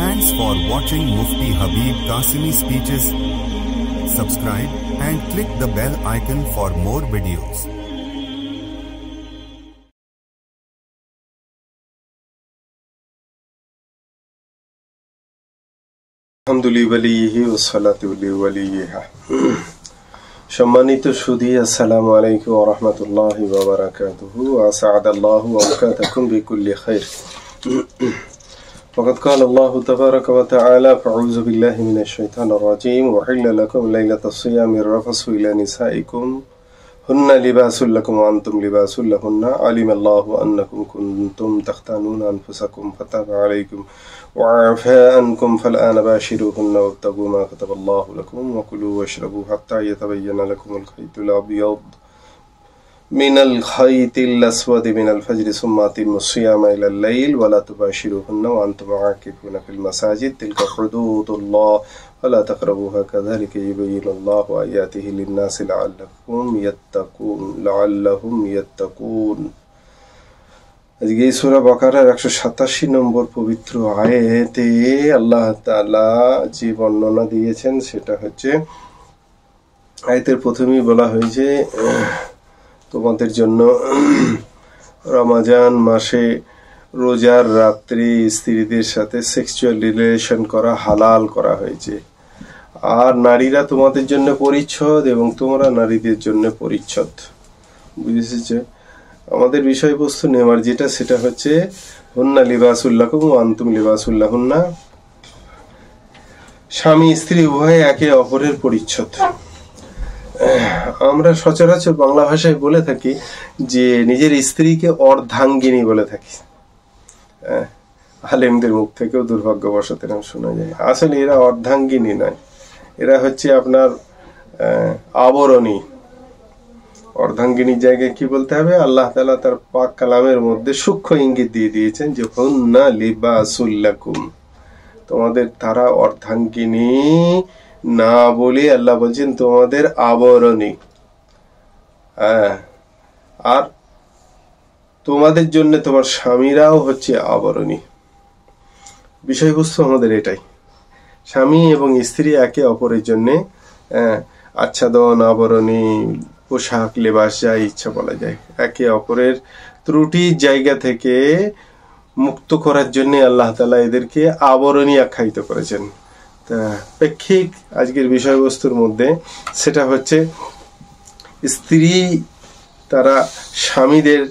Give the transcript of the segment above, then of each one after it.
Thanks for watching Mufti Habib Qasimi speeches. Subscribe and click the bell icon for more videos. সম্মানিত সুধী, আসসালামু আলাইকুম ওয়া রাহমাতুল্লাহি ওয়া বারাকাতুহু। আসাদাল্লাহু আওকাতাকুম বিকুল্লি খাইর। وقد قال الله تبارك وتعالى فأعوذ بالله من الشيطان الرجيم وحل لكم ليلة الصيام الرفث إلى نسائكم هن لباس لكم وأنتم لباس لهن علم الله أنكم كنتم تختانون أنفسكم فتاب عليكم وعفى عنكم فالآن باشروهن وابتغوا ما كتب الله لكم وكلوا واشربوا حتى يتبين لكم الخيط الأبيض من الخيط الأسود من الفجر ثم أتموا الصيام إلى الليل ولا تباشروهن وأنتم عاكفون في المساجد تلك حدود الله ولا تقربوها كذلك يبين الله آياته للناس لعلهم يتقون আজকে সূরা বাকারার 187 নম্বর পবিত্র আয়াতে আল্লাহ তাআলা যে বর্ণনা দিয়েছেন সেটা হচ্ছে, আয়াতের প্রথমেই বলা হয়েছে তোমাদের জন্য রমজান মাসে রোজার রাত্রি স্ত্রীদের সাথে সেক্সুয়াল রিলেশন করা হালাল করা হয়েছে, আর নারীরা তোমাদের জন্য পরিচ্ছদ এবং তোমরা নারীদের জন্য পরিচ্ছদ। বুঝেছে? আমাদের বিষয়বস্তু নেওয়ার যেটা সেটা হচ্ছে হুন্না লিবাসুল্লাকুম ওয়া আনতুম লিবাসুল্লাহুন্না। স্বামী স্ত্রী উভয়ে একে অপরের পরিচ্ছদ। আমরা সচরাচর বাংলা ভাষায় বলে থাকি যে নিজের স্ত্রীকে অর্ধাঙ্গিনী বলে থাকি। আলেমদের মুখ থেকেও দুর্ভাগ্যবশত নাম শোনা যায়। আসলে এরা অর্ধাঙ্গিনী নয়, এরা হচ্ছে আপনার আবরণী। অর্ধাঙ্গিনীর জায়গায় কি বলতে হবে? আল্লাহ তাআলা তার পাক কালামের মধ্যে সূক্ষ্ম ইঙ্গিত দিয়ে দিয়েছেন যে হুন্না লিবাসুল লাকুম, তোমাদের তারা অর্ধাঙ্গিনী না বলে আল্লাহ বলছেন তোমাদের আবরণী। আর তোমাদের জন্য তোমার স্বামীরাও হচ্ছে আবরণী। বিষয়বস্তু আমাদের এটাই, স্বামী এবং স্ত্রী একে অপরের জন্য আচ্ছাদন, আবরণী, পোশাক, লেবাস, যা ইচ্ছা বলা যায়, একে অপরের ত্রুটির জায়গা থেকে মুক্ত করার জন্য আল্লাহ তাআলা এদেরকে আবরণী আখ্যায়িত করেছেন। তা প্রেক্ষিক আজকের বিষয়বস্তুর মধ্যে সেটা হচ্ছে স্ত্রী তারা স্বামীদের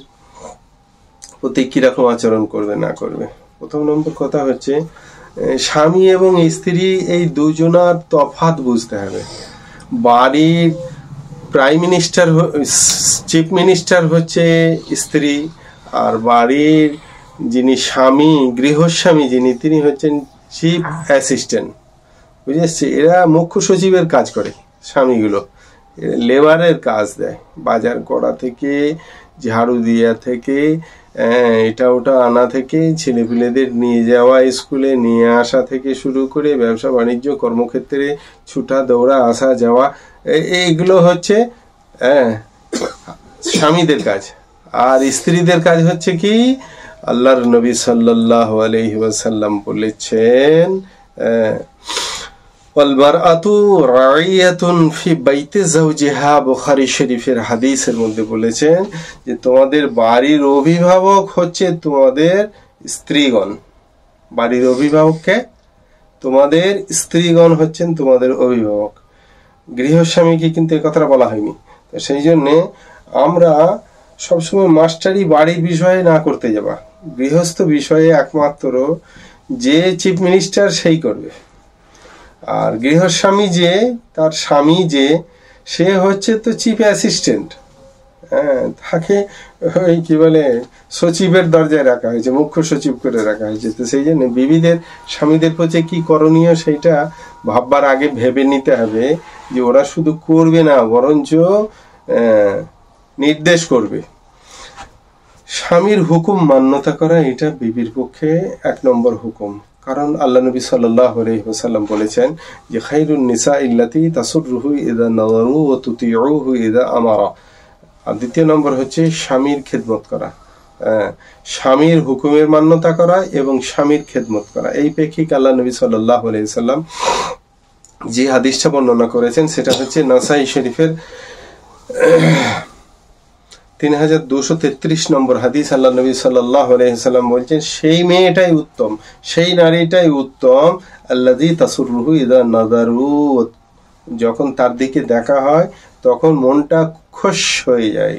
প্রতি কিরকম আচরণ করবে না করবে। প্রথম নম্বর কথা হচ্ছে স্বামী এবং স্ত্রী এই দুজনার তফাৎ বুঝতে হবে। বাড়ির প্রাইম মিনিস্টার, চিফ মিনিস্টার হচ্ছে স্ত্রী, আর বাড়ির যিনি স্বামী, গৃহস্বামী যিনি, তিনি হচ্ছেন চিফ অ্যাসিস্ট্যান্ট। বুঝেছি? এরা মুখ্য সচিবের কাজ করে, স্বামীগুলো লেবারের কাজ দেয়, বাজার করা থেকে, ঝাড়ু দেওয়া থেকে, এটা ওটা আনা থেকে, ছেলেপিলেদের নিয়ে যাওয়া, স্কুলে নিয়ে আসা থেকে শুরু করে ব্যবসা বাণিজ্য কর্মক্ষেত্রে ছুটা দৌড়া, আসা যাওয়া, এইগুলো হচ্ছে স্বামীদের কাজ। আর স্ত্রীদের কাজ হচ্ছে কি? আল্লাহর নবী সাল্লাল্লাহু আলাইহি ওয়াসাল্লাম বলেছেন ওয়ালবারআতু রাইয়াতুন ফি বাইতি যাওজিহা। বুখারী শরীফের হাদিসের মধ্যে বলেছেন যে তোমাদের বাড়ির অভিভাবক হচ্ছে তোমাদের স্ত্রীগণ। বাড়ির অভিভাবককে তোমাদের স্ত্রীগণ হচ্ছেন তোমাদের অভিভাবক। গৃহস্বামীকে কিন্তু এই কথাটা বলা হয়নি। তো সেই জন্যে আমরা সবসময় মাস্টারি বাড়ির বিষয়ে না করতে যাবা, গৃহস্থ বিষয়ে একমাত্র যে চিফ মিনিস্টার সেই করবে। আর গৃহস্বামী যে, তার স্বামী যে, সে হচ্ছে তো চিফ অ্যাসিস্ট্যান্ট। তাকে ওই কি বলে সচিবের দরজায় রাখা হয়েছে, মুখ্য সচিব করে রাখা হয়েছে। তো সেই জন্য বিবিদের স্বামীদের প্রতি কি করণীয় সেইটা ভাববার আগে ভেবে নিতে হবে যে ওরা শুধু করবে না, বরঞ্চ নির্দেশ করবে। স্বামীর হুকুম মান্যতা করা এটা বিবির পক্ষে 1 নম্বর হুকুম। কারণ আল্লাহ নবী সাল্লাল্লাহু আলাইহি ওয়াসাল্লাম বলেছেন যে খায়রুন নিসা ইল্লাতি তাসুররুহু ইযা নাযারু ওয়া তুতিউহু ইযা আমারা। আর দ্বিতীয় নম্বর হচ্ছে স্বামীর খেদমত করা। স্বামীর হুকুমের মান্যতা করা এবং স্বামীর খেদমত করা। এই প্রেক্ষিকে আল্লাহ নবী সাল্লাল্লাহু আলাইহি সাল্লাম যে হাদিসটা বর্ণনা করেছেন সেটা হচ্ছে নাসাই শরীফের 3233 নম্বর হাদিস। আল্লাহ নবী সাল্লাল্লাহু আলাইহি সাল্লাম বলছেন, সেই মেয়েটাই উত্তম, সেই নারীটাই উত্তম, আল্লাযী তাসুররুহু ইযা নাযারু, যখন তার দিকে দেখা হয় তখন মনটা খুশ হয়ে যায়,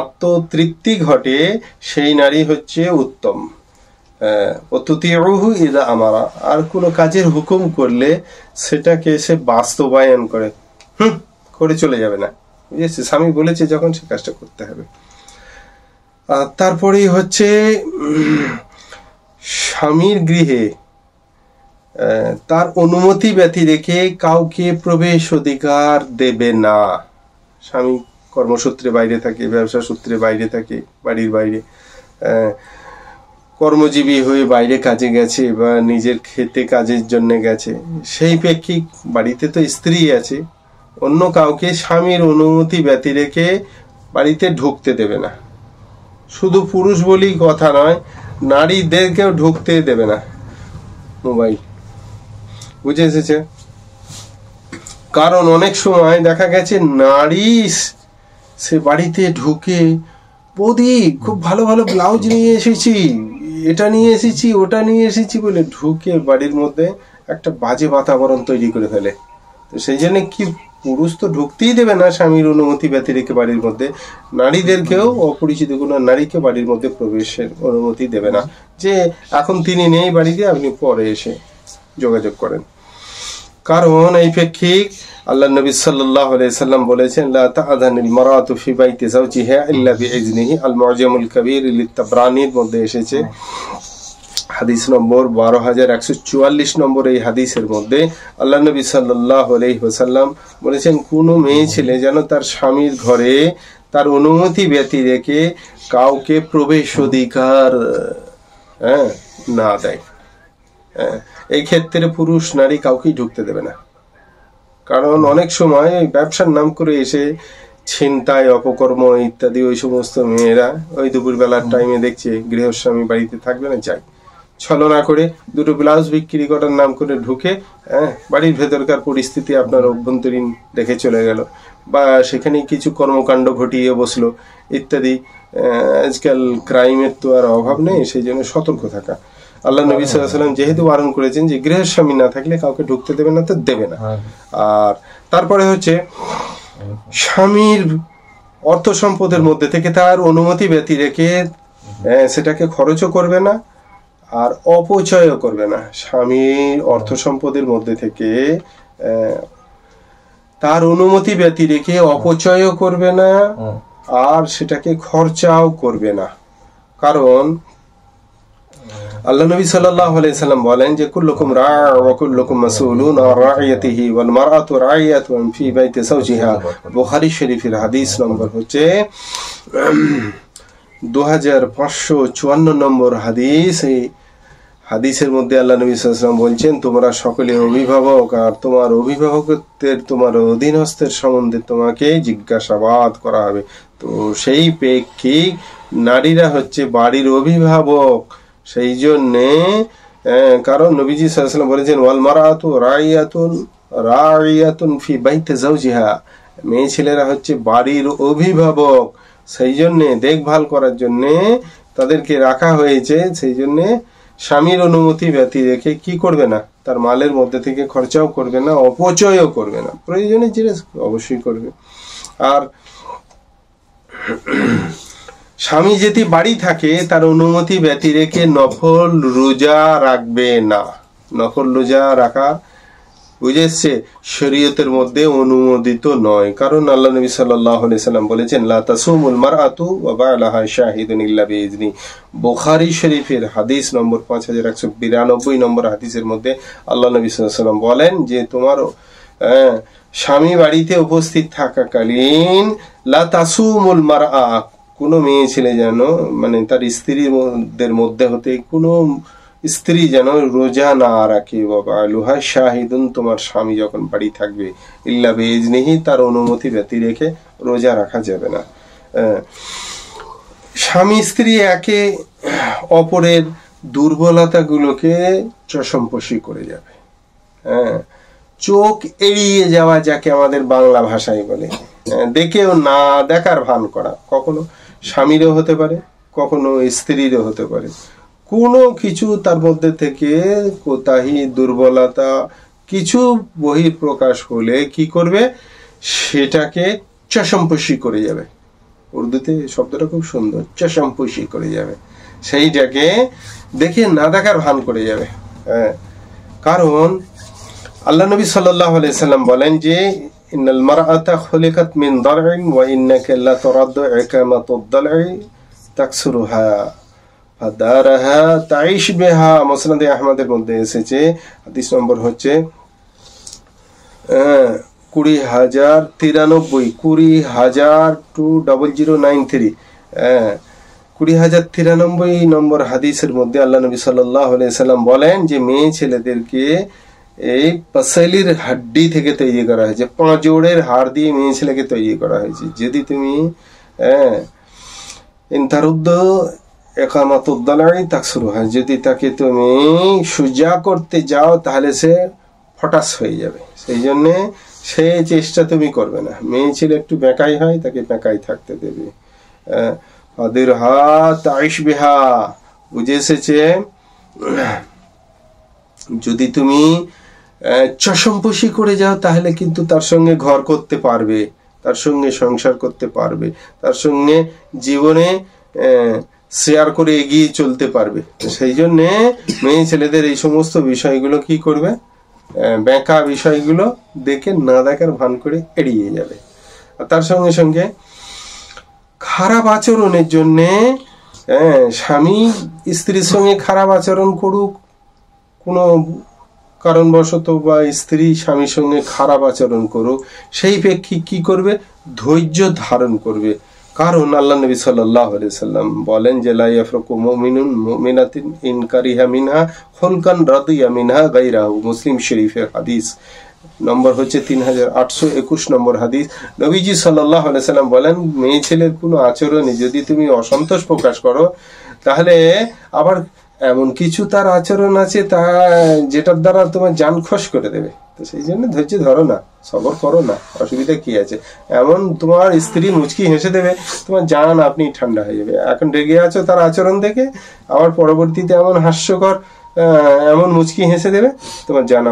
আত্মতৃপ্তি ঘটে, সেই নারী হচ্ছে উত্তম। অতুতিউহু ইযা আমারা, আর কোনো কাজের হুকুম করলে সেটাকে সে বাস্তবায়ন করে, করে চলে যাবে না, বুঝেছে, স্বামী বলেছে যখন সে কাজটা করতে হবে। আর তারপরেই হচ্ছে স্বামীর গৃহে তার অনুমতি ব্যতি রেখে কাউকে প্রবেশ অধিকার দেবে না। স্বামী কর্মসূত্রে বাইরে থাকে, ব্যবসা সূত্রে বাইরে থাকে, বাড়ির বাইরে কর্মজীবী হয়ে বাইরে কাজে গেছে বা নিজের খেতে কাজের জন্য গেছে, সেই প্রেক্ষিক বাড়িতে তো স্ত্রী আছে, অন্য কাউকে স্বামীর অনুমতি ব্যতি রেখে বাড়িতে ঢুকতে দেবে না। শুধু পুরুষ বলেই কথা নয়, নারীদেরকেও ঢুকতে দেবে না। মোবাইল, বুঝে এসেছে? কারণ অনেক সময় দেখা গেছে নারী সে বাড়িতে ঢুকে, বৌদি খুব ভালো ভালো ব্লাউজ নিয়ে এসেছি, এটা নিয়ে এসেছি, ওটা নিয়ে এসেছি বলে ঢুকে বাড়ির মধ্যে একটা বাজে বাতাবরণ তৈরি করে ফেলে। তো সেই জন্য কি, পুরুষ তো ঢুকতেই দেবে না স্বামীর অনুমতি ব্যতি রেখে বাড়ির মধ্যে, নারীদেরকেও, অপরিচিত কোনো নারীকে বাড়ির মধ্যে প্রবেশের অনুমতি দেবে না, যে এখন তিনি নেই বাড়িতে, আপনি পরে এসে যোগাযোগ করেন। কারণ এই প্রেক্ষিক আল্লাহ নবী সাল্লাল্লাহু আলাইহি সাল্লাম বলেছেন, লা তা'যানিল মারাতু ফি বাইতি যাওজিহা ইল্লা বিইজনিহি, আল মু'জামুল কবীর লিত-তাবরানির মধ্যে এসেছে, হাদিস নম্বর 12144 নম্বর। এই হাদিসের মধ্যে আল্লাহ নবী সাল্লাল্লাহু আলাইহি ওয়াসাল্লাম বলেছেন, কোনো মেয়ে ছেলে যেন তার স্বামীর ঘরে তার অনুমতি ব্যতি রেখে কাউকে প্রবেশ অধিকার না দেয়। এই ক্ষেত্রে পুরুষ নারী কাউকেই ঢুকতে দেবে না। কারণ অনেক সময় ব্যবসার নাম করে এসে ছিনতাই, অপকর্ম ইত্যাদি, ওই সমস্ত মেয়েরা ওই দুপুরবেলার টাইমে দেখছে গৃহস্বামী বাড়িতে থাকবে না, যাই ছলনা করে দুটো ব্লাউজ বিক্রি করার নাম করে ঢুকে বাড়ির ভেতরকার পরিস্থিতি আপনার অভ্যন্তরীণ দেখে চলে গেল, বা সেখানে কিছু কর্মকাণ্ড ঘটিয়ে বসলো ইত্যাদি। আজকাল ক্রাইমের তো আর অভাব নেই, সেই জন্য সতর্ক থাকা। আল্লাহ নবী সাল্লাল্লাহু আলাইহি ওয়াসাল্লাম যেহেতু বারণ করেছেন যে গৃহস্বামী না থাকলে কাউকে ঢুকতে দেবে না, তো দেবে না। আর তারপরে হচ্ছে স্বামীর অর্থ সম্পদের মধ্যে থেকে তার অনুমতি ব্যতি রেখে সেটাকে খরচও করবে না আর অপচয়ও করবে না। স্বামীর অর্থ সম্পদের মধ্যে থেকে তার অনুমতি ব্যতি রেখে অপচয়ও করবে না আর সেটাকে খরচাও করবে না। কারণ আল্লাহ নবী সাল্লাল্লাহু আলাইহি সাল্লাম বলেন যে কুল্লুকুম রা'a ওয়া কুল্লুকুম মাসউলুন আন রা'ইয়াতিহি ওয়াল মারআতু রা'ইয়াতুন ফি বাইতি যাওজিহা। বুখারী শরীফের হাদিস নম্বর হচ্ছে 2554 নম্বর হাদিস। এই হাদিসের মধ্যে আল্লাহ নবী সাল্লাল্লাহু আলাইহি ওয়াসাল্লাম বলছেন, তোমরা সকলে অভিভাবক, আর তোমার অভিভাবকত্বের, তোমার অধীনস্থের সম্বন্ধে তোমাকে জিজ্ঞাসাবাদ করা হবে। তো সেই প্রেক্ষিক নারীরা হচ্ছে বাড়ির অভিভাবক। সেই জন্যে কারণ নবীজি সাল্লাল্লাহু আলাইহি ওয়াসাল্লাম বলেছেন, ওয়াল মারআতু রা'ইয়াতুন ফি বাইতি যাওজিহা, মেয়ে ছেলেরা হচ্ছে বাড়ির অভিভাবক, সেই জন্যে দেখভাল করার জন্যে তাদেরকে রাখা হয়েছে। সেই জন্যে স্বামীর অনুমতি ব্যতি রেখে কি করবে না, তার মালের মধ্যে থেকে খরচাও করবে না, অপচয়ও করবে না, প্রয়োজনে জিনিস অবশ্যই করবে। আর স্বামী যদি বাড়ি থাকে তার অনুমতি ব্যতি রেখে নফল রোজা রাখবে না। নফল রোজা রাখা বুঝেছে শরীয়তের মধ্যে অনুমোদিত নয়। কারণ আল্লাহ নবী সাল্লাল্লাহু আলাইহি সাল্লাম বলেছেন, লা তাসুমুল মারআতু ওয়া বা'লাহা শাহিদুন ইল্লা বিইজনি। বুখারী শরীফের হাদিস নম্বর 5192 নম্বর হাদিসের মধ্যে আল্লাহ নবী সাল্লাল্লাহু আলাইহি সাল্লাম বলেন যে তোমার স্বামী বাড়িতে উপস্থিত থাকাকালীন লা তাসুমুল মারআ, কোনো মেয়ে ছেলে যেন, মানে তার স্ত্রীদের মধ্যে হতে কোনো স্ত্রী যেন রোজা না রাখে। বাবা আলুহা শাহিদুন, তোমার স্বামী যখন বাড়ি থাকবে, ইল্লা বিইজনিহি, তার অনুমতি ব্যতি রেখে রোজা রাখা যাবে না। স্বামী স্ত্রী একে অপরের দুর্বলতাগুলোকে চশমপোষী করে যাবে। হ্যাঁ, চোখ এড়িয়ে যাওয়া, যাকে আমাদের বাংলা ভাষায় বলে, দেখেও না দেখার ভান করা। কখনো স্বামীরও হতে পারে, কখনো স্ত্রীরও হতে পারে। কোনো কিছু তার মধ্যে থেকে কোতাহি, দুর্বলতা কিছু বহিঃপ্রকাশ হলে কি করবে, সেটাকে চশমপোষী করে যাবে। উর্দুতে শব্দটা খুব সুন্দর, চশমপোষী করে যাবে, সেইটাকে দেখে না দেখার ভান করে যাবে। কারণ আল্লাহ নবী সাল্লাল্লাহু আলাইহি সাল্লাম বলেন যে ইন্নাল মারআতা খুলিকাত মিন দারইন ওয়া ইন্নাকা লা তুরাদ্দু ইকামাতুদ দালই তাকসুরুহা ফাদারাহা তাইশ বিহা। মুসনাদে আহমদের মধ্যে এসেছে, হাদিস নম্বর হচ্ছে 20,093, 20,000-0093, 20,093 নম্বর হাদিসের মধ্যে আল্লাহ নবী সাল্লাল্লাহু আলাইহি সাল্লাম বলেন যে মেয়ে ছেলেদেরকে এই পাসলির হাড্ডি থেকে তৈরি করা হয়েছে, পাঁজরের হাড় দিয়ে মেয়ে ছেলেকে তৈরি করা হয়েছে। যদি তুমি ইনতারুদ্দ ইকামাতুদ দালাই তাকসুরুহা, যদি তাকে তুমি সুজা করতে যাও তাহলে সে ফটাস হয়ে যাবে। সেই জন্যে সে চেষ্টা তুমি করবে না। মেয়ে ছেলে একটু বেঁকাই হয়, তাকে বেঁকাই থাকতে দেবে। বুঝে এসেছে? যদি তুমি চশমপোষী করে যাও তাহলে কিন্তু তার সঙ্গে ঘর করতে পারবে, তার সঙ্গে সংসার করতে পারবে, তার সঙ্গে জীবনে শেয়ার করে এগিয়ে চলতে পারবে। সেই জন্যে মেয়ে ছেলেদের এই সমস্ত বিষয়গুলো কি করবে, বেঁকা বিষয়গুলো দেখে না দেখার ভান করে এড়িয়ে যাবে। আর তার সঙ্গে সঙ্গে খারাপ আচরণের জন্যে স্বামী স্ত্রীর সঙ্গে খারাপ আচরণ করুক কোনো কারণবশত, বা স্ত্রী স্বামীর সঙ্গে খারাপ আচরণ করুক, সেই প্রেক্ষিতে কি করবে, ধৈর্য ধারণ করবে। কারণ আল্লাহ নবী সাল্লাল্লাহু আলাইহি সাল্লাম বলেন যে লা ইয়াফরাকু মুমিনুন মুমিনাতিন ইন কারিহা মিনহা খুলকান রাদিয়া মিনহা গায়রাহু। মুসলিম শরীফের হাদিস নম্বর হচ্ছে 3821 নম্বর হাদিস। নবীজি সাল্লাল্লাহু আলাইহি সাল্লাম বলেন, মেয়ে ছেলের কোনো আচরণে যদি তুমি অসন্তোষ প্রকাশ করো, তাহলে আবার এমন কিছু তার আচরণ আছে তা যেটার দ্বারা তোমার জান খোশ করে দেবে। তো সেই জন্য ধৈর্য ধরো না, সবর করো না, অসুবিধা কি আছে। এমন তোমার স্ত্রী মুচকি হেসে দেবে, তোমার জান আপনি ঠান্ডা হয়ে যাবে। এখন রেগে আছো তার আচরণ দেখে, আবার পরবর্তীতে এমন হাস্যকর এমন মুচকি হেসে দেবে, তোমার জান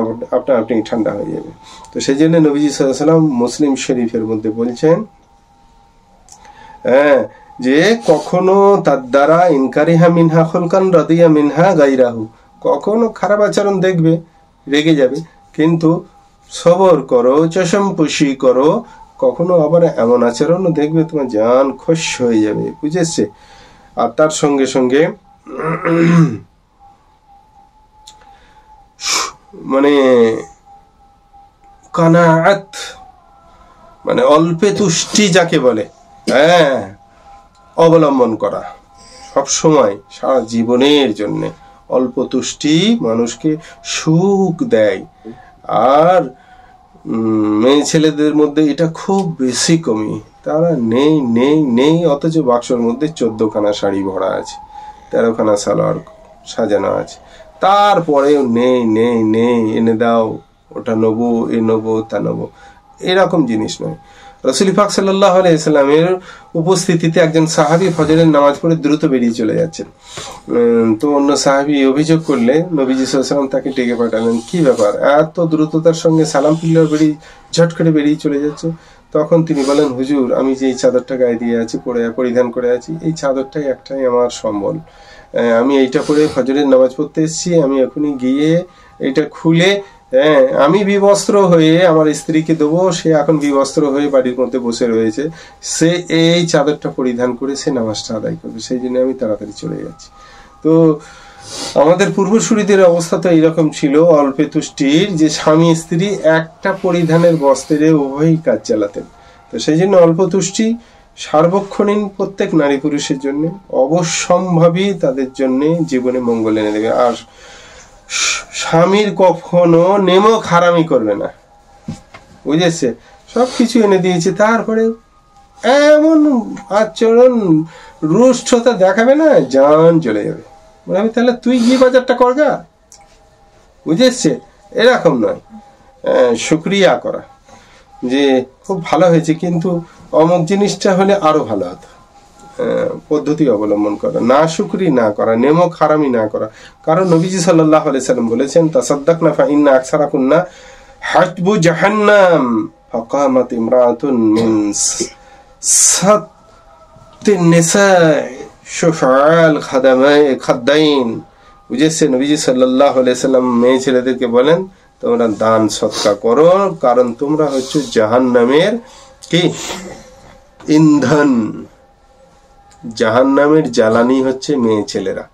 আপনি ঠান্ডা হয়ে যাবে। তো সেই জন্য নবীজি সাল্লাল্লাহু আলাইহি ওয়াসাল্লাম মুসলিম শরীফের মধ্যে বলছেন যে কখনো তার দ্বারা ইনকারিহা মিনহা খুলকান রাদিয়া মিনহা গায়রাহু, কখনো খারাপ আচরণ দেখবে, রেগে যাবে, কিন্তু সবর করো, চশমপোষী করো। কখনো আবার এমন আচরণও দেখবে তোমার জান খুশ হয়ে যাবে। বুঝেছে? আর তার সঙ্গে সঙ্গে মানে কানাআত, মানে অল্পে তুষ্টি যাকে বলে, অবলম্বন করা সব সময়, সারা জীবনের জন্য। অল্প তুষ্টি মানুষকে সুখ দেয়। আর মেয়ে ছেলেদের মধ্যে এটা খুব বেশি কমি, তারা নেই নেই নেই, অথচ বাক্সর মধ্যে 14খানা শাড়ি ভরা আছে, 13খানা সালোয়ার সাজানো আছে, তারপরেও নেই নেই নেই, এনে দাও, ওটা নেবো, এ নেবো, তা নেবো, এরকম জিনিস নয়। রাসূল পাক সাল্লাল্লাহু আলাইহি সাল্লামের উপস্থিতিতে একজন সাহাবী ফজরের নামাজ পড়ে দ্রুত বেরিয়ে চলে যাচ্ছেন। তো অন্য সাহাবী অভিযোগ করলে নবীজি সাল্লাল্লাহু আলাইহি সাল্লাম তাকে ডেকে পাঠালেন, কি ব্যাপার, এত দ্রুততার সঙ্গে সালাম ফিরলেও বেরিয়ে ঝট করে বেরিয়ে চলে যাচ্ছে? তখন তিনি বলেন, হুজুর, আমি যে এই চাদরটা গায়ে দিয়ে আছি, পরিধান করে আছি, এই চাদরটাই একটাই আমার সম্বল। আমি এইটা পরে ফজরের নামাজ পড়তে এসেছি, আমি এখনই গিয়ে এইটা খুলে আমি বিবস্ত্র হয়ে আমার স্ত্রীকে দেবো, সে এখন বিবস্ত্র হয়ে বাড়ির মধ্যে বসে রয়েছে, সে এই চাদরটা পরিধান করে সে নামাজটা আদায় করবে, সেই জন্য আমি তাড়াতাড়ি চলে যাচ্ছি। তো আমাদের পূর্বসূরীদের অবস্থা তো এইরকম ছিল, অল্পে তুষ্টির, যে স্বামী স্ত্রী একটা পরিধানের বস্ত্রে উভয়ই কাজ চালাতেন। তো সেই জন্য অল্প তুষ্টি সার্বক্ষণিক প্রত্যেক নারী পুরুষের জন্য অবশ্যম্ভাবী, তাদের জন্য জীবনে মঙ্গল এনে দেবে। আর স্বামীর কখনো নেমক হারামি করবে না। বুঝেছে? সবকিছু এনে দিয়েছে, তারপরে এমন আচরণ রুষ্টতা দেখাবে না, জান চলে যাবে। মনে হবে তাহলে তুই গিয়ে বাজারটা করগা, বুঝে এসছে? এরকম নয়, শুক্রিয়া করা যে খুব ভালো হয়েছে, কিন্তু অমুক জিনিসটা হলে আরো ভালো হতো, পদ্ধতি অবলম্বন করা, না শুকরি না করা, নেমক হারামি না করা। কারণ নবীজি সাল্লাল্লাহু আলাইহি সাল্লাম বলেছেন, তাসাদ্দাকনা ফাইন্না আকসারাকুন্না হাজবু জাহান্নাম ফাকামাত ইমরাতুন মিন সাত্তিন নিসা শুফআল খাদাইন। বুঝেছে? নবীজি সাল্লাল্লাহু আলাইহি সাল্লাম মেয়ে ছেলেদেরকে বলেন, তোমরা দান সদকা করো, কারণ তোমরা হচ্ছে জাহান্নামের কি ইন্ধন, জাহান্নামের জ্বালানি হচ্ছে মেয়ে ছেলেরা।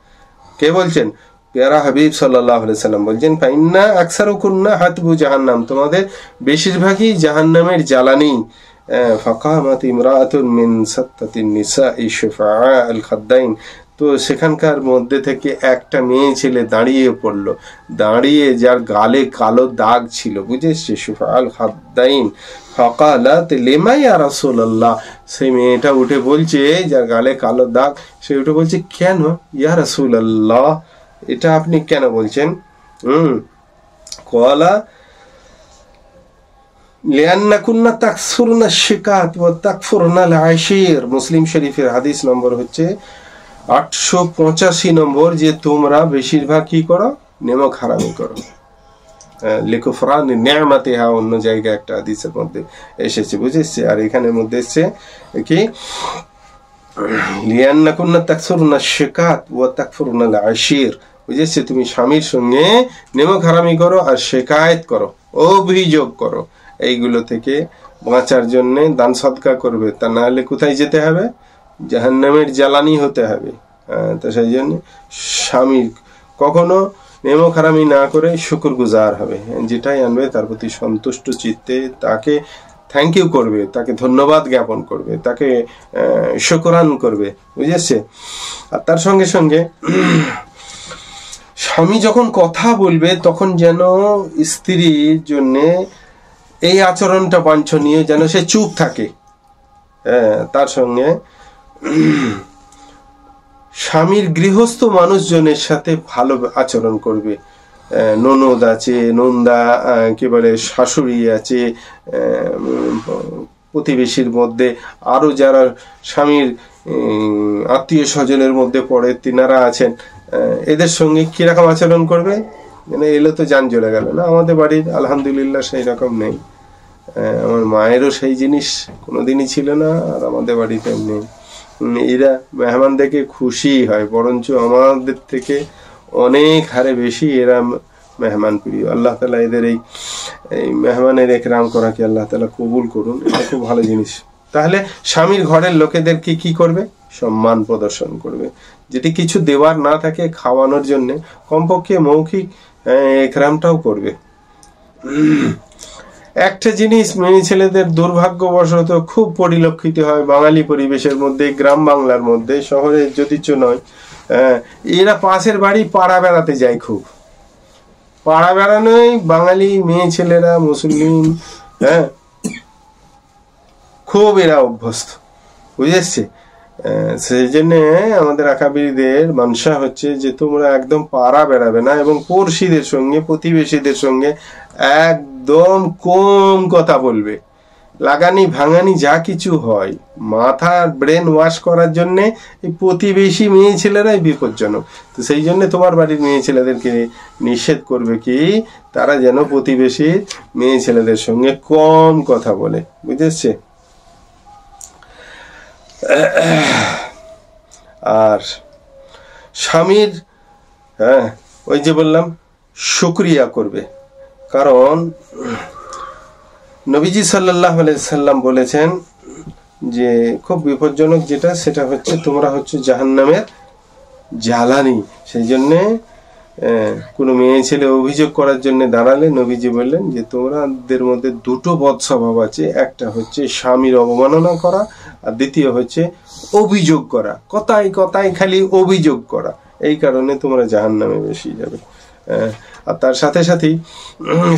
কে বলছেন? পেয়ারা হাবিব সাল্লাল্লাহু আলাইহি সাল্লাম বলছেন, ফাইন্না আকসারুকুন্না হাতবু জাহান্নাম, তোমাদের বেশিরভাগই জাহান্নামের জ্বালানি। ফাকামাত ইমরাতুন মিন সাত্তাতিন নিসাই শুফআল খাদাইন, তো সেখানকার মধ্যে থেকে একটা মেয়ে ছেলে দাঁড়িয়ে পড়লো, দাঁড়িয়ে যার গালে কালো দাগ ছিল, বুঝেছে? শুফআল খাদাইন ফাকালাত লিমা ইয়া রাসূলুল্লাহ, সেই মেয়েটা উঠে বলছে, যার গালে কালো দাগ, সে উঠে বলছে, কেন ইয়া রাসূলুল্লাহ, এটা আপনি কেন বলছেন? ক্বালা লিআন্নাকুন্না তাকসুরনা শিকাত ওয়া তাকফুরনা আল আশির। মুসলিম শরীফের হাদিস নম্বর হচ্ছে 885 নম্বর, যে তোমরা বেশিরভাগ কি করো? নেমক হারামি করো। লিকুফরান নি'মাতিহা অন্য জায়গায় একটা হাদিসের মধ্যে এসেছে, বুঝেছে? আর এখানের মধ্যে এসেছে কি, লিআন্নাকুন্না তাকসুরনা শিকাত ওয়া তাকফুরনা আল আশির। বুঝেছে? তুমি স্বামীর সঙ্গে নেমক হারামি করো আর শিকায়েত করো, অভিযোগ করো। এইগুলো থেকে বাঁচার জন্য দান সদকা করবে, তা না হলে কোথায় যেতে হবে? জাহান্নামের জ্বালানি হতে হবে। তো সেই জন্য স্বামীর কখনো নেমক হারামি না করে শুকরগুজার হবে, যেটাই আনবে তার প্রতি সন্তুষ্ট চিত্তে তাকে থ্যাংক ইউ করবে, তাকে ধন্যবাদ জ্ঞাপন করবে, তাকে শুকরান করবে, বুঝেছে? আর তার সঙ্গে সঙ্গে স্বামী যখন কথা বলবে তখন যেন স্ত্রীর জন্য এই আচরণটা বাঞ্ছনীয়, যেন সে চুপ থাকে। তার সঙ্গে স্বামীর গৃহস্থ মানুষজনের সাথে ভালো আচরণ করবে। ননদ আছে, নন্দা, কি বলে, শাশুড়ি আছে, প্রতিবেশীর মধ্যে আরো যারা স্বামীর আত্মীয় স্বজনের মধ্যে পড়ে তিনারা আছেন, এদের সঙ্গে কিরকম আচরণ করবে? মানে এলে তো জান চলে গেল না। আমাদের বাড়ির আলহামদুলিল্লাহ সেই রকম নেই, আমার মায়েরও সেই জিনিস কোনোদিনই ছিল না, আর আমাদের বাড়িতে নেই। এরা মেহমান দেখে খুশি হয়, বরঞ্চ আমাদের থেকে অনেক হারে বেশি এরা মেহমান প্রিয়। আল্লাহ তাআলা এদের এই মেহমানের একরাম করাকে আল্লাহ তাআলা কবুল করুন, এটা খুব ভালো জিনিস। তাহলে স্বামীর ঘরের লোকেদেরকে কি করবে? সম্মান প্রদর্শন করবে। যেটি কিছু দেওয়ার না থাকে খাওয়ানোর জন্য, কমপক্ষে মৌখিক একরামটাও করবে। একটা জিনিস মেয়ে ছেলেদের দুর্ভাগ্যবশত খুব পরিলক্ষিত হয় বাঙালি পরিবেশের মধ্যে, গ্রাম বাংলার মধ্যে, শহরে যদিচ নয়, এরা পাশের বাড়ি পাড়া বেড়াতে যায়। খুব পাড়া বেড়ানোই বাঙালি মেয়ে ছেলেরা, মুসলিম, খুব এরা অভ্যস্ত, বুঝেছে? সেই জন্য আমাদের আকাবিরদের মানসা হচ্ছে যে তোমরা একদম পাড়া বেড়াবে না, এবং পড়শিদের সঙ্গে, প্রতিবেশীদের সঙ্গে একদম কম কথা বলবে। লাগানি ভাঙানি যা কিছু হয়, মাথার ব্রেন ওয়াশ করার জন্য এই প্রতিবেশী মেয়ে ছেলেরাই বিপজ্জনক। তো সেই জন্য তোমার বাড়ির মেয়ে ছেলেদেরকে নিষেধ করবে কি, তারা যেন প্রতিবেশী মেয়ে ছেলেদের সঙ্গে কম কথা বলে, বুঝেছে? আর স্বামীর ওই যে বললাম শুকরিয়া করবে, কারণ নবীজি সাল্লাল্লাহু আলাইহি সাল্লাম বলেছেন যে খুব বিপজ্জনক যেটা, সেটা হচ্ছে তোমরা হচ্ছে জাহান্নামের জ্বালানি। সেই জন্যে কোনো মেয়ে ছেলে অভিযোগ করার জন্য দাঁড়ালে নবীজি বললেন যে তোমাদের মধ্যে দুটো বদ স্বভাব আছে, একটা হচ্ছে স্বামীর অবমাননা করা, আর দ্বিতীয় হচ্ছে অভিযোগ করা, কথায় কথায় খালি অভিযোগ করা। এই কারণে তোমরা জাহান্নামে বেশি যাবে। আর তার সাথে সাথেই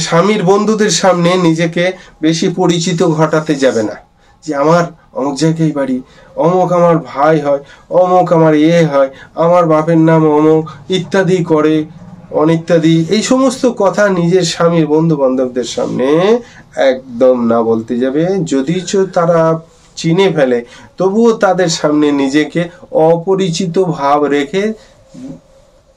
স্বামীর বন্ধুদের সামনে নিজেকে বেশি পরিচিত ঘটাতে যাবে না, যে আমার অমুক জায়গায় বাড়ি, অমুক আমার ভাই হয়, অমুক আমার হয়, আমার বাপের নাম অমুক, ইত্যাদি করে অনিত্যাদি এই সমস্ত কথা নিজের স্বামীর বন্ধু বান্ধবদের সামনে একদম না বলতে যাবে। যদিচ তারা চিনে ফেলে তবুও তাদের সামনে নিজেকে অপরিচিত ভাব রেখে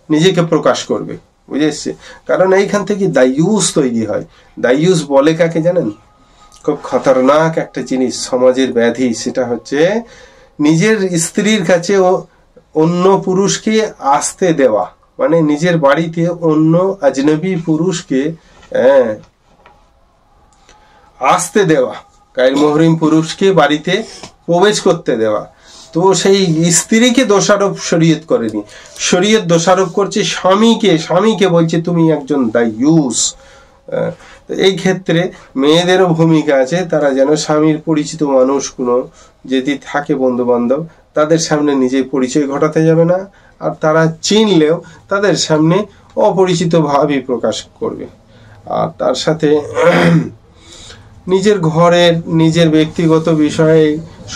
নিজেকে প্রকাশ করবে, বুঝেছে? কারণ এইখান থেকে দায়ুস তৈরি হয়। দায়ুস বলে কাকে জানেন? খুব খতরনাক একটা জিনিস, সমাজের ব্যাধি। সেটা হচ্ছে নিজের স্ত্রীর কাছে অন্য পুরুষকে আসতে দেওয়া, মানে নিজের বাড়িতে অন্য আজনবী পুরুষকে আসতে দেওয়া, গায়ের মোহরিম পুরুষকে বাড়িতে প্রবেশ করতে দেওয়া। তো সেই স্ত্রীকে দোষারোপ শরীয়ত করেনি, শরীয়ত দোষারোপ করছে স্বামীকে। স্বামীকে বলছে তুমি একজন দায়ুস। এই ক্ষেত্রে মেয়েদেরও ভূমিকা আছে, তারা যেন স্বামীর পরিচিত মানুষ কোনো যদি থাকে বন্ধু বান্ধব, তাদের সামনে নিজের পরিচয় ঘটাতে যাবে না, আর তারা চিনলেও তাদের সামনে অপরিচিত ভাবই প্রকাশ করবে। আর তার সাথে নিজের ঘরের নিজের ব্যক্তিগত বিষয়ে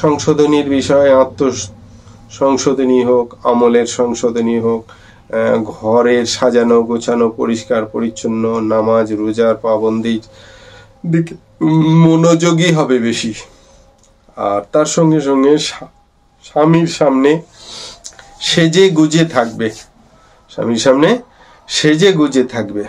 সংশোধনীর বিষয়ে, আত্মসংশোধনী হোক, আমলের সংশোধনী হোক, ঘরের সাজানো গোছানো পরিষ্কার পরিচ্ছন্ন, নামাজ রোজার পাবন্দির দিকে মনোযোগী হবে বেশি। আর তার সঙ্গে সঙ্গে স্বামীর সামনে সেজে গুজে থাকবে, স্বামীর সামনে সেজে গুজে থাকবে।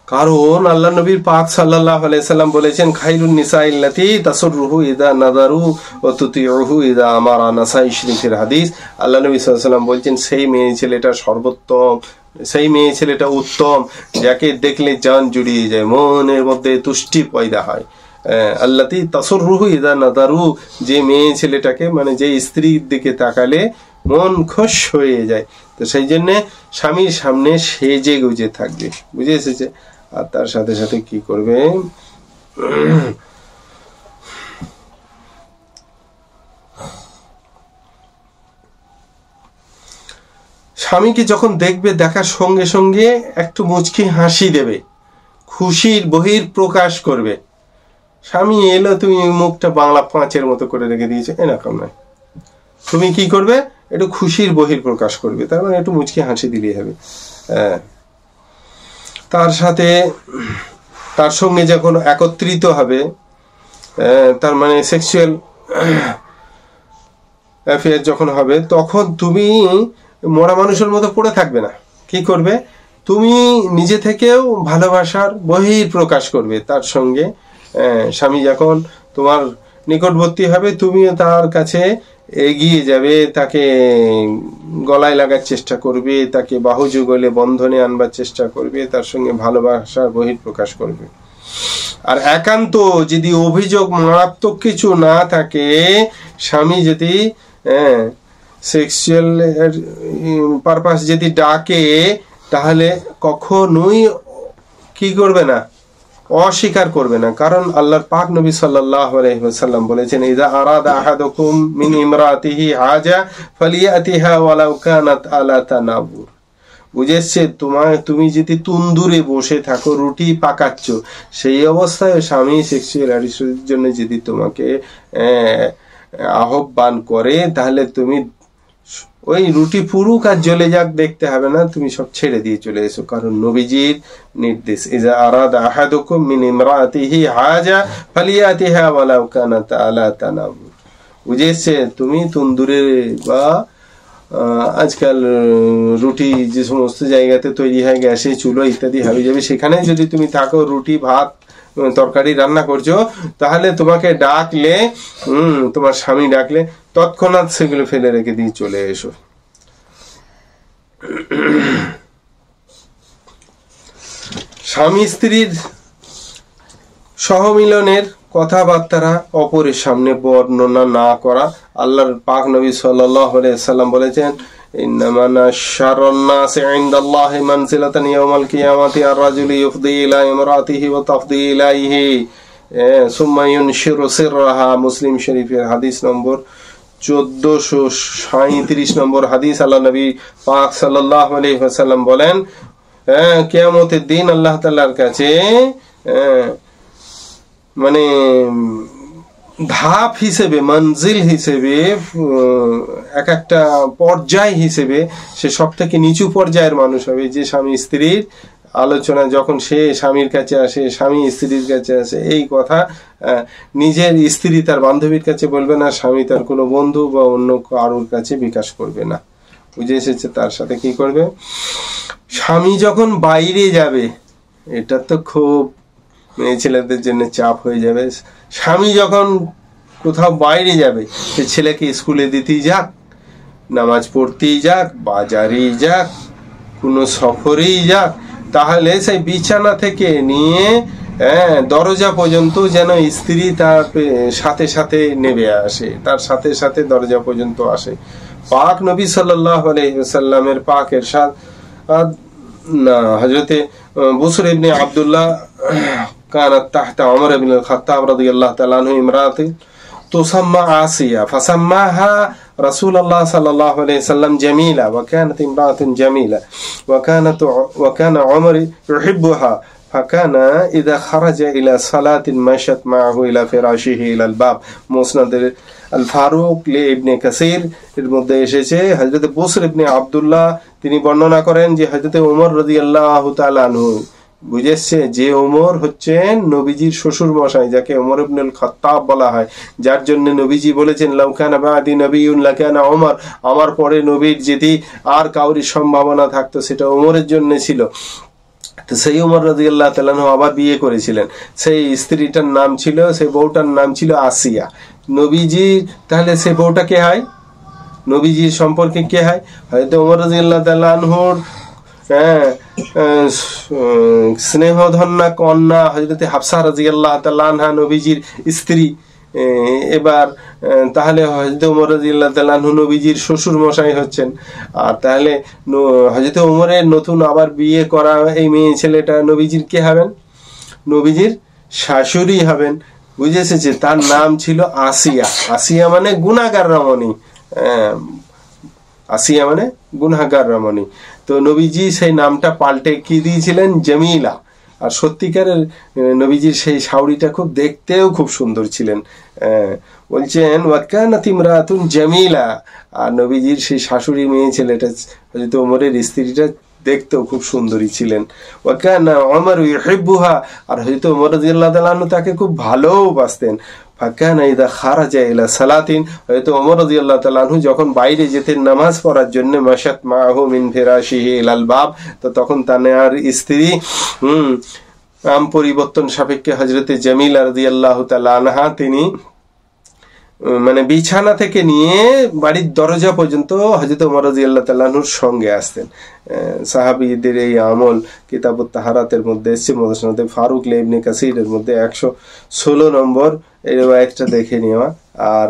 কারণ আল্লাহ নবীর পাক সাল্লাল্লাহু আলাইহি সাল্লাম বলেছেন, খাইরুন নিসাইল্লাতি তাসররুহু ইযা নাযারু ওয়া তুতিউহু ইযা আমারা, নাসাই শরীফের হাদিস। আল্লাহ নবী সাল্লাল্লাহু আলাইহি সাল্লাম বলছেন, সেই মেয়ে ছেলেটা সর্বোত্তম, সেই মেয়ে ছেলেটা উত্তম, যাকে দেখলে জান জুড়িয়ে যায়, মনের মধ্যে তুষ্টি পয়দা হয়। আল্লাতি তাসররুহু ইযা নাযারু, যে মেয়ে ছেলেটাকে মানে যে স্ত্রীর দিকে তাকালে মন খুশ হয়ে যায়। তো সেই জন্য স্বামীর সামনে সেজে গুজে থাকবে, বুঝে এসেছে? আর তার সাথে সাথে কি করবে, স্বামীকে যখন দেখবে দেখার সঙ্গে সঙ্গে একটু মুচকি হাসি দেবে, খুশির বহির প্রকাশ করবে। স্বামী এলো, তুমি মুখটা বাংলা 5-এর মতো করে রেখে দিয়েছো, এরকম নয়। তুমি কি করবে, একটু খুশির বহির প্রকাশ করবে, তার মানে একটু মুচকি হাসি দিলেই হবে। তার সাথে তার সঙ্গে যখন একত্রিত হবে, তার মানে সেক্সুয়াল অ্যাফেয়ার যখন হবে, তখন তুমি মরা মানুষের মতো পড়ে থাকবে না। কি করবে, তুমি নিজে থেকেও ভালোবাসার বহির প্রকাশ করবে তার সঙ্গে। স্বামী যখন তোমার নিকটবর্তী হবে, তুমিও তার কাছে এগিয়ে যাবে, তাকে গলায় লাগার চেষ্টা করবে, তাকে বাহু যুগলে বন্ধনে আনবার চেষ্টা করবে, তার সঙ্গে ভালোবাসার বহির প্রকাশ করবে। আর একান্ত যদি অভিযোগ মারাত্মক কিছু না থাকে, স্বামী যদি সেক্সুয়াল পারপাস যদি ডাকে, তাহলে কখনোই কি করবে না, অস্বীকার করবে না। কারণ আল্লাহর পাক নবী সাল্লাল্লাহু আলাইহি ওয়াসাল্লাম বলেছেন, ইযা আরাদা আহাদুকুম মিন ইমরাতিহি হাজা ফালিয়াতিহা ওয়ালাউ কানাত আলা তানাবুর। বুঝেছে? তুমি যদি তন্দুরে বসে থাকো, রুটি পাকাচ্ছ, সেই অবস্থায় স্বামী সেক্সুয়াল অ্যাডিকশনের জন্য যদি তোমাকে আহ্বান করে, তাহলে তুমি ওই রুটি পুরুক আর জ্বলে যাক দেখতে হবে না, তুমি সব ছেড়ে দিয়ে চলে এসো। কারণ নবীজির নির্দেশ, ইযা আরাদা আহাদুকুম মিন ইমরাতিহি হাজা ফালিয়াতিহা ওয়ালাউ কানাত আলা তানাবুর। বুঝেছে? তুমি তন্দুরে বা আজকাল রুটি যে সমস্ত জায়গাতে তৈরি হয়, গ্যাসে চুলো ইত্যাদি হাবি যাবে, সেখানে যদি তুমি থাকো, রুটি ভাত তরকারি রান্না করছো, তাহলে তোমাকে ডাকলে, তোমার স্বামী ডাকলে তৎক্ষণাৎ সেগুলো ফেলে রেখে দিয়ে চলে এসো। স্বামী স্ত্রীর সহমিলনের কথাবার্তা অপরের সামনে বর্ণনা না করা। আল্লাহর পাক নবী সাল্লাল্লাহু আলাইহি ওয়াসাল্লাম বলেছেন, ইন্নামা শাররুন নাসি ইনদাল্লাহি মানজিলাতান ইয়াউমাল কিয়ামাতি আর-রাজুলু ইফদি ইলা ইমরাতিহি ওয়া তাফদি ইলাইহি সুম্মা ইউনশিরু সিররাহা। মুসলিম শরীফের হাদিস নম্বর 1437 নম্বর হাদিস, আল্লাহ নবী পাক সাল্লাল্লাহু আলাইহি ওয়াসাল্লাম বলেন, কিয়ামতের দিন আল্লাহ তাআলার কাছে মানে ধাপ হিসেবে, মঞ্জিল হিসেবে, এক একটা পর্যায় হিসেবে সে সব থেকে নিচু পর্যায়ের মানুষ হবে। যে স্বামী স্ত্রীর আলোচনা যখন সে স্বামীর কাছে আসে, স্বামী স্ত্রীর কাছে আসে, এই কথা নিজের স্ত্রী তার বান্ধবীর কাছে বলবে না, স্বামী তার কোনো বন্ধু বা অন্য কারোর কাছে বিকাশ করবে না। বুঝে এসেছে? তার সাথে কি করবে? স্বামী যখন বাইরে যাবে, এটা তো খুব মেয়ে ছেলেদের জন্য চাপ হয়ে যাবে। স্বামী যখন কোথাও বাইরে যাবে, সে ছেলেকে স্কুলে দিতেই যাক, নামাজ পড়তেই যাক, বাজারেই যাক, কোনো সফরেই যাক, তাহলে সেই বিছানা থেকে নিয়ে দরজা পর্যন্ত যেন স্ত্রী তার সাথে সাথে নেমে আসে, তার সাথে সাথে দরজা পর্যন্ত আসে। পাক নবী সাল্লাল্লাহু আলাইহি ওয়াসাল্লামের পাক ইরশাদ, হযরতে বুসর ইবনে আব্দুল্লাহ কানাত তাহতা ওমর ইবনে আল খাত্তাব রাদিয়াল্লাহু তাআলা আনহু ইমরাতি তুসাম্মা আসিয়া ফাসাম্মাহা রাসূলুল্লাহ সাল্লাল্লাহু আলাইহি ওয়াসাল্লাম জামিলা ওয়া কানাত ইমরাতুন জামিলা ওয়া কানা ওমর ইউহিব্বুহা فكان إذا خرج إلى صلاة مشت معه إلى فراشه إلى الباب। মুসনাদ আল ফারুক লে ইবনে কাসির এর মধ্যে এসেছে, হযরত বুসর ইবনে আব্দুল্লাহ তিনি বর্ণনা করেন যে হযরত ওমর রাদিয়াল্লাহু তাআলা আনহু, বুঝেছে যে ওমর হচ্ছেন নবীজির শ্বশুর মশাই, যাকে ওমর ইবনে আল খাত্তাব বলা হয়, যার জন্য নবীজি বলেছেন লাউ কানা বাদি নবিয়্যুন লাকানা ওমর, আমার পরে নবীর যদি আর কাউরি সম্ভাবনা থাকতো সেটা ওমরের জন্য ছিল। তো সেই ওমর রাদিয়াল্লাহু তাআলা আনহু আবার বিয়ে করেছিলেন। সেই স্ত্রীটার নাম ছিল, সেই বউটার নাম ছিল আসিয়া। নবীজি তাহলে সেই বউটা কে হয়? নবীজির সম্পর্কে কে হয়? হয়তো ওমর রাদিয়াল্লাহু তাআলা আনহুর স্নেহধন্যা কন্যা হযরতে হাফসা রাদিয়াল্লাহু তাআলা আনহা নবীজির স্ত্রী। এবার তাহলে হযরত ওমর রাদিয়াল্লাহু তাআলা আনহু নবীজির শ্বশুর মশাই হচ্ছেন। আর তাহলে হযরত ওমরের নতুন আবার বিয়ে করা এই মেয়ে ছেলেটা নবীজির কে হবেন? নবীজির শাশুড়ি হবেন। বুঝে এসেছে? তার নাম ছিল আসিয়া। আসিয়া মানে গুনাহগার রমণী, আসিয়া মানে গুনাহগার রমণী। তো নবীজি সেই নামটা পাল্টে কি দিয়েছিলেন? জামিলা। আর সত্যিকারের নবীজির সেই শাওড়িটা খুব দেখতেও খুব সুন্দর ছিলেন। বলছেন ওয়াকানাত ইমরাতুন জামিলা, আর নবীজির সেই শাশুড়ি মেয়ে ছেলেটা হযরত ওমরের স্ত্রীটা দেখতেও খুব সুন্দরী ছিলেন। ওয়াকানা ওমর ইউহিব্বুহা, আর হযরত ওমর রাদিয়াল্লাহু তাআলা আনহু তাকে খুব ভালোবাসতেন। ফাকানা ইযা খারাজা ইলা সালাতিন, হযরত ওমর রাদিয়াল্লাহু তাআলা আনহু যখন বাইরে যেতেন নামাজ পড়ার জন্য, মাশাত মাহু মিন ফিরাশিহি ইলাল বাব, তো তখন তার স্ত্রী নাম পরিবর্তন সাপেক্ষে হযরতে জামিলা রাদিয়াল্লাহু তাআলা আনহা তিনি মানে বিছানা থেকে নিয়ে বাড়ির দরজা পর্যন্ত হযরত ওমর রাদিয়াল্লাহু তাআলা আনহুর সঙ্গে আসতেন। সাহাবীদের এই আমল কিতাবুত তাহারাতের মধ্যে এসেছে, মুসনাদে ফারুক লে ইবনে কাসিরের মধ্যে 116 নম্বর এই riwayatটা দেখে নেওয়া। আর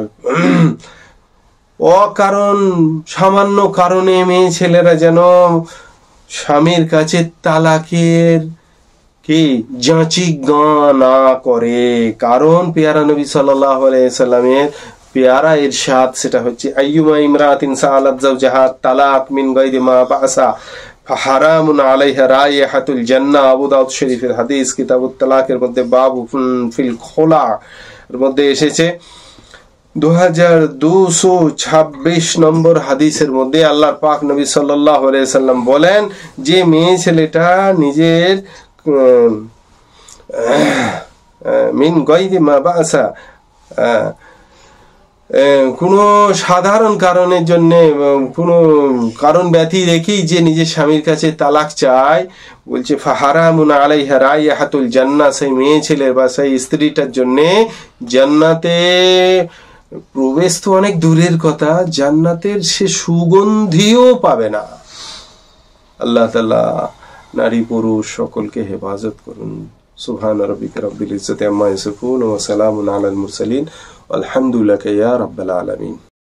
অকারণ সামান্য কারণে মেয়ে ছেলেরা যেন স্বামীর কাছে তালাকের কি যাচি না করে, কারণ পেয়ারা নবী সাল্লাল্লাহু আলাইহি সাল্লামের পেয়ারা ইরশাদ সেটা হচ্ছে আইয়ুমা ইমরাতিন সাআলাত যাওজাহা তালাক মিন গায়রি মা বাসা ফাহারামুন আলাইহা রাইহাতুল জান্নাহ। আবু দাউদ শরীফের হাদিস, কিতাবুত তালাকের মধ্যে বাবু ফিল খোলা এর মধ্যে এসেছে 2226 নম্বর হাদিসের মধ্যে আল্লাহর পাক নবী সাল্লাল্লাহু আলাইহি সাল্লাম বলেন যে মেয়ে ছেলেটা নিজের মিন গায়রি মা বাসা কোনো সাধারণ কারণের জন্য, কোনো কারণ ব্যতি রেখেই যে নিজের স্বামীর কাছে তালাক চায়, বলছে ফাহারামুন আলাইহা রাইহাতুল জান্নাহ, সেই মেয়ে ছেলের বা সেই স্ত্রীটার জন্য জান্নাতে প্রবেশ তো অনেক দূরের কথা, জান্নাতের সে সুগন্ধিও পাবে না। আল্লাহ তাআলা নারী পুরুষ সকলকে হেফাজত করুন। সুবহান রাব্বিকা রাব্বিল ইজ্জাতি আম্মা ইয়াসিফুন ওয়া সালামুন আলাল মুরসালিন আলহামদুলিল্লাহি ইয়া রাব্বাল আলামিন।